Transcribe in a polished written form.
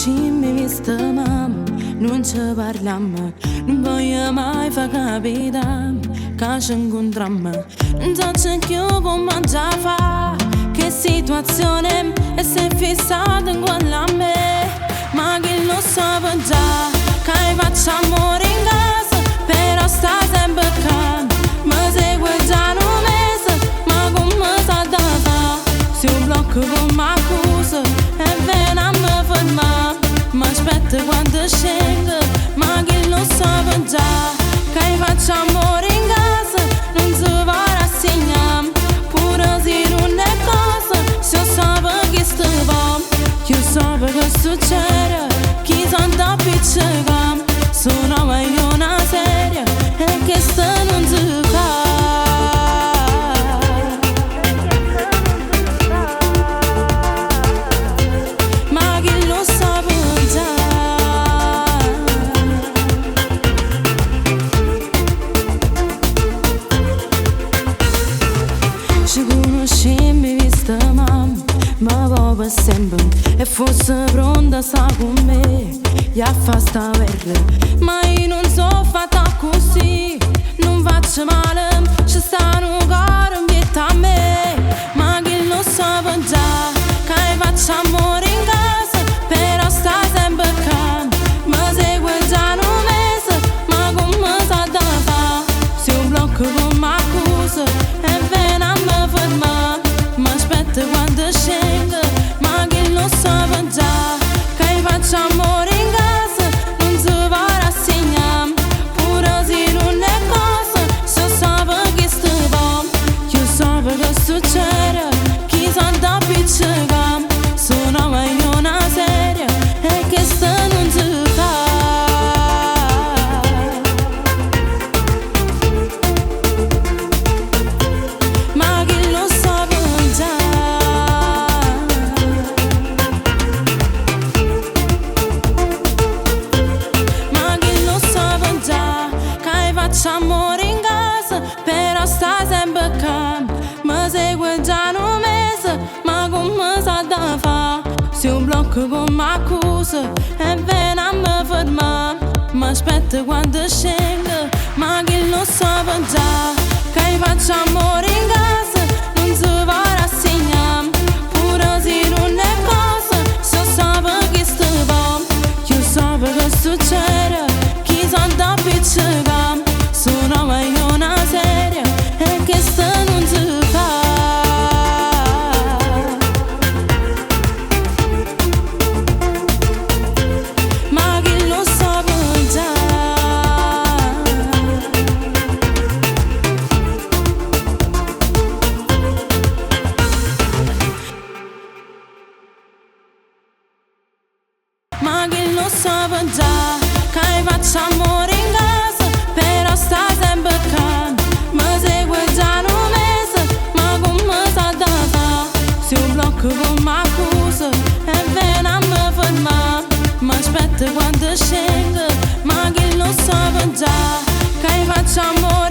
conoscimmo vista mamma, non ci parliamo, non voglio mai far capire che ci incontriamo. Non so che può mangiare fa, che situazione è se fissata in quella a me. Ma che non so già, che facciamo amore in casa, però sta sempre calma. Mi segue già un mese, ma come sa da fa? Se un blocco con m'accusa e viene a me fermare. Ma aspetta quando scendo, ma che lo so già, che facciamo amore in casa, non si va a rassegnare. Pure se non è cosa, se io so che stavamo, io so che succede, chi sono da piccolo, sono meglio una serie, e che sta non si fa. Ci conoscemmo vista mamma, ma proprio sempre, e fosse pronta sta con me, a fa sta guerra. Ma io non so fatta così, non faccio male, ci sta un cuore in pietà a me. Ma che lo so già, che facciamo amore in casa, però sta sempre calma. Mi segue già un mese, ma come sa da fa? Se un blocco con m'accusa e viene a me fermare. Ma aspetta quando scendo, ma che lo so già, che facciamo amore in casa, non si va a rassegnare. Pure se non è cosa, se io so che stavamo, io so che succede, chi sono da piccolo, sono meglio una serie, e che sta non si fa. Ma che lo so già, ma che lo so già, che facciamo amore in casa, però sta sempre calma. Mi segue già un mese, ma come sa da fa? Se un blocco con m'accusa e viene a me fermare. Ma aspetta quando scendo, ma che lo so già, che facciamo amore in casa, non si va a rassegnare. Pure se non è cosa, se io so che stavamo, io so che succede, chi sono da piccolo, sono meglio una serie, e che sta non si fa. Ma che lo so già, ma che lo so già, che facciamo amore in casa, però sta sempre calma. Mi segue già un mese, ma come sa da fa? Se un blocco con m'accusa e viene a me fermare. Ma aspetta quando scendo, ma che lo so già, che facciamo